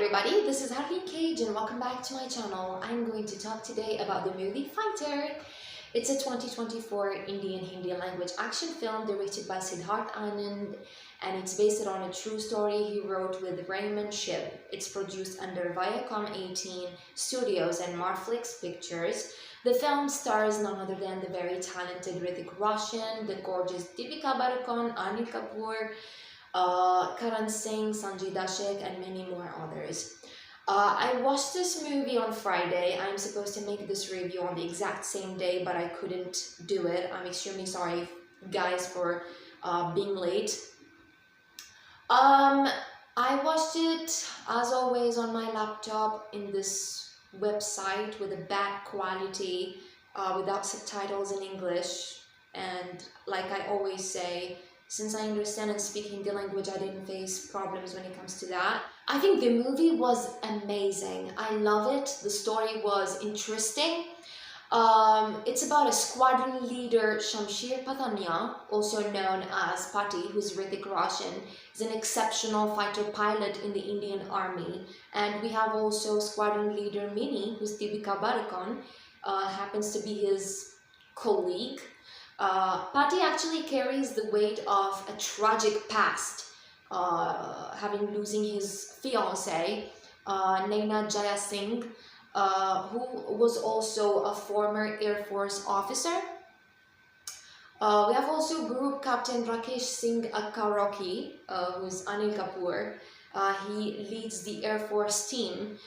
everybody, this is Herlyn and welcome back to my channel. I'm going to talk today about the movie Fighter. It's a 2024 Indian Hindi language action film directed by Siddharth Anand, and it's based on a true story he wrote with Raymond Shiv. It's produced under Viacom 18 Studios and Marflix Pictures. The film stars none other than the very talented Hrithik Roshan, the gorgeous Deepika Padukone, Anil Kapoor, Karan Singh, Sanjay Dashik, and many more others. I watched this movie on Friday. I'm supposed to make this review on the exact same day, but I couldn't do it. I'm extremely sorry, guys, for being late. I watched it, as always, on my laptop in this website with a bad quality, without subtitles in English. And like I always say, since I understand and speak Hindi language, I didn't face problems when it comes to that. I think the movie was amazing. I love it. The story was interesting. It's about a squadron leader, Shamsher Patania, also known as Pati, who's Hrithik Roshan, is an exceptional fighter pilot in the Indian Army. And we have also squadron leader Mini, who's Deepika Padukone, happens to be his colleague. Pati actually carries the weight of a tragic past, having losing his fiancée, Naina Jaya Singh, who was also a former Air Force officer. We have also Group Captain Rakesh Singh Karoki, who's Anil Kapoor. He leads the Air Force team,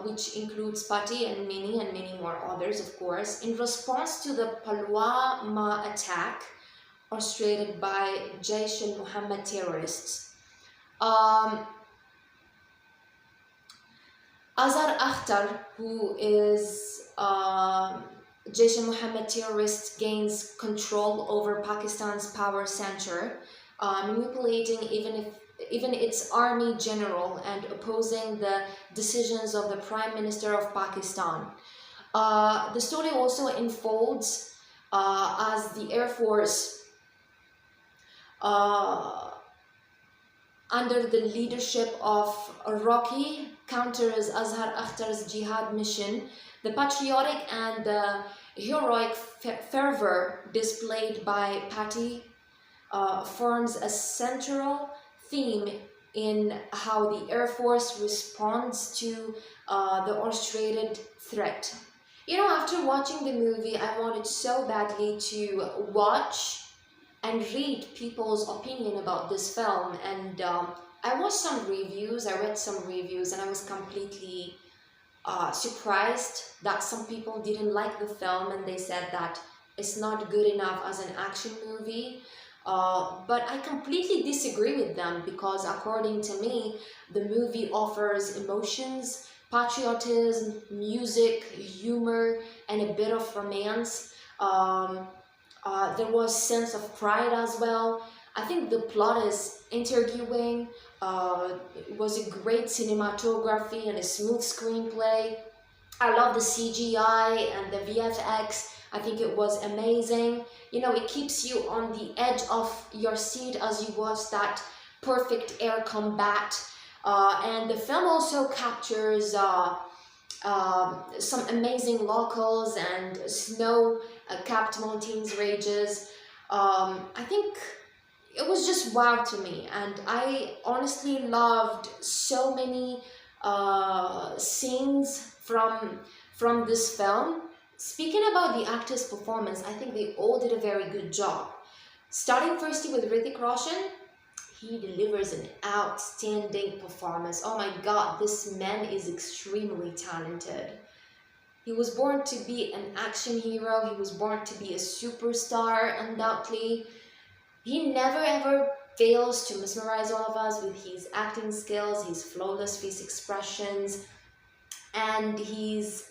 which includes Pati and many more others, of course, in response to the Pulwama attack orchestrated by Jaish-e-Mohammed terrorists. Azhar Akhtar, who is Jaish-e-Mohammed terrorist, gains control over Pakistan's power center, manipulating even its army general and opposing the decisions of the Prime Minister of Pakistan. The story also unfolds as the Air Force, under the leadership of Rocky, counters Azhar Akhtar's jihad mission. The patriotic and the heroic fervor displayed by Pati forms a central theme in how the Air Force responds to the orchestrated threat. You know, after watching the movie, I wanted so badly to watch and read people's opinion about this film, and I watched some reviews, I read some reviews, and I was completely surprised that some people didn't like the film and they said that it's not good enough as an action movie. But I completely disagree with them, because according to me, the movie offers emotions, patriotism, music, humor, and a bit of romance. There was sense of pride as well. I think the plot is intriguing. It was a great cinematography and a smooth screenplay. I love the CGI and the VFX. I think it was amazing. You know, it keeps you on the edge of your seat as you watch that perfect air combat. And the film also captures some amazing locals and snow-capped mountains ranges. I think it was just wow to me, and I honestly loved so many scenes from this film. Speaking about the actors' performance, I think they all did a very good job. Starting firstly with Hrithik Roshan, he delivers an outstanding performance. Oh my god, this man is extremely talented. He was born to be an action hero. He was born to be a superstar, undoubtedly. He never ever fails to mesmerize all of us with his acting skills, his flawless face expressions, and his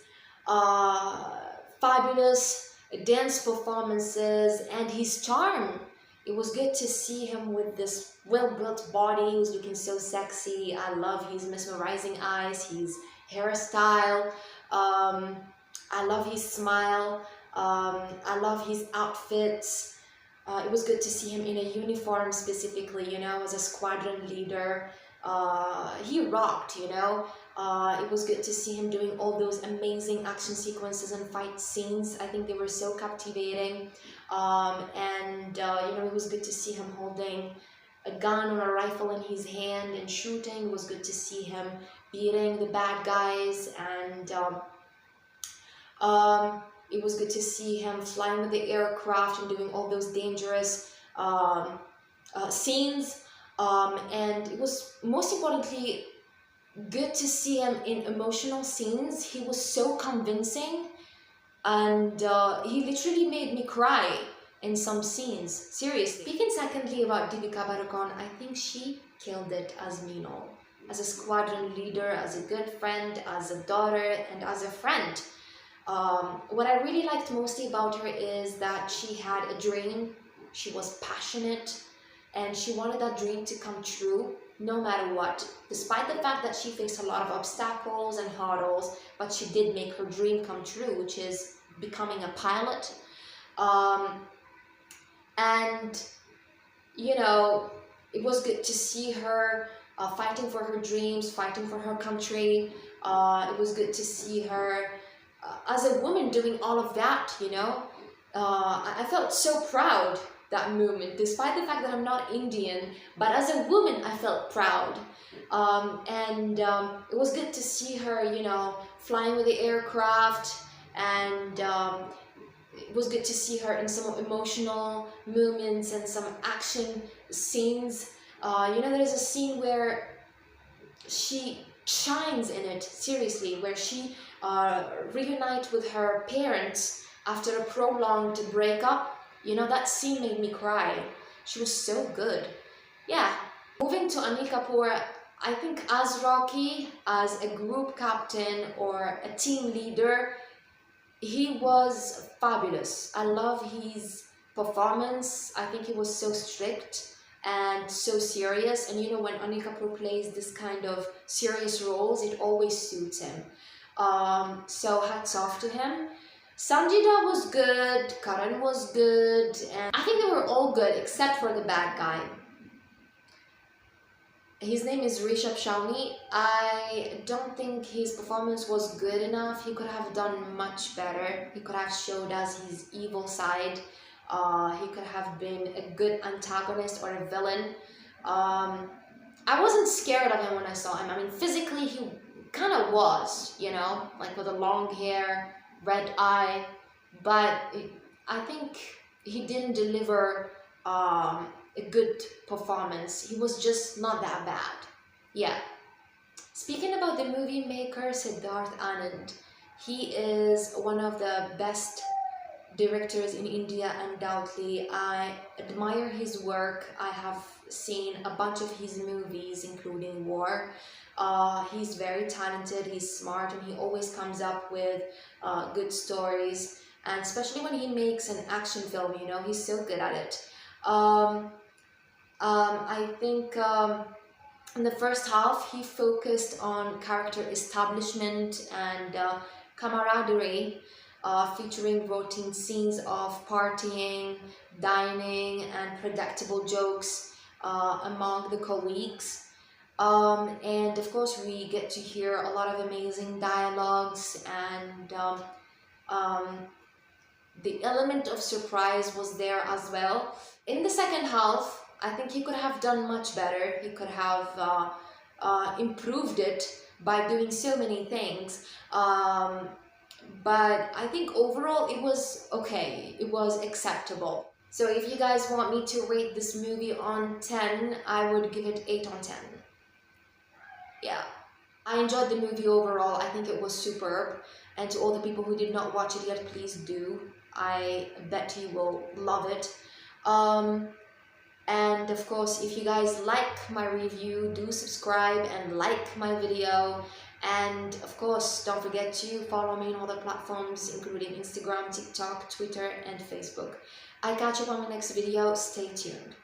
fabulous dance performances and his charm. It was good to see him with this well-built body. He was looking so sexy. I love his mesmerizing eyes, his hairstyle. I love his smile. I love his outfits. It was good to see him in a uniform specifically, you know, as a squadron leader. he rocked, you know. It was good to see him doing all those amazing action sequences and fight scenes. I think they were so captivating. And you know, it was good to see him holding a gun or a rifle in his hand and shooting. It was good to see him beating the bad guys, and it was good to see him flying with the aircraft and doing all those dangerous scenes. And it was most importantly good to see him in emotional scenes. He was so convincing, and he literally made me cry in some scenes, seriously. Speaking secondly about Deepika Padukone, I think she killed it as Mino, as a squadron leader, as a good friend, as a daughter, and as a friend. What I really liked mostly about her is that she had a dream, she was passionate, and she wanted that dream to come true no matter what. Despite the fact that she faced a lot of obstacles and hurdles, but she did make her dream come true, which is becoming a pilot. And you know, it was good to see her fighting for her dreams, fighting for her country. It was good to see her as a woman doing all of that, you know. I felt so proud that moment, despite the fact that I'm not Indian, but as a woman I felt proud. And it was good to see her, you know, flying with the aircraft, and it was good to see her in some emotional moments and some action scenes. You know, there is a scene where she shines in it, seriously, where she reunites with her parents after a prolonged breakup. You know, that scene made me cry. She was so good. Yeah. Moving to Anil Kapoor, I think as Rocky, as a group captain or a team leader, he was fabulous. I love his performance. I think he was so strict and so serious. And you know, when Anil Kapoor plays this kind of serious roles, it always suits him. So hats off to him. Sanjida was good, Karan was good, and I think they were all good except for the bad guy. His name is Rishabh Shawnee. I don't think his performance was good enough. He could have done much better. He could have showed us his evil side. He could have been a good antagonist or a villain. I wasn't scared of him when I saw him. I mean, physically he kind of was, you know, like with the long hair, red eye, but I think he didn't deliver a good performance. He was just not that bad. Yeah. Speaking about the movie maker Siddharth Anand, he is one of the best directors in India, undoubtedly. I admire his work. I have seen a bunch of his movies, including War. He's very talented, he's smart, and he always comes up with good stories, and especially when he makes an action film, you know, he's so good at it. I think in the first half he focused on character establishment and camaraderie, featuring routine scenes of partying, dining, and predictable jokes among the colleagues. And of course we get to hear a lot of amazing dialogues, and the element of surprise was there as well. In the second half, I think he could have done much better. He could have improved it by doing so many things. But I think overall it was okay. It was acceptable. So if you guys want me to rate this movie on 10, I would give it 8 on 10. Yeah, I enjoyed the movie overall. I think it was superb, and to all the people who did not watch it yet, please do. I bet you will love it. And of course, if you guys like my review, do subscribe and like my video. And of course, don't forget to follow me on other platforms, including Instagram, TikTok, Twitter, and Facebook. I'll catch you on my next video. Stay tuned.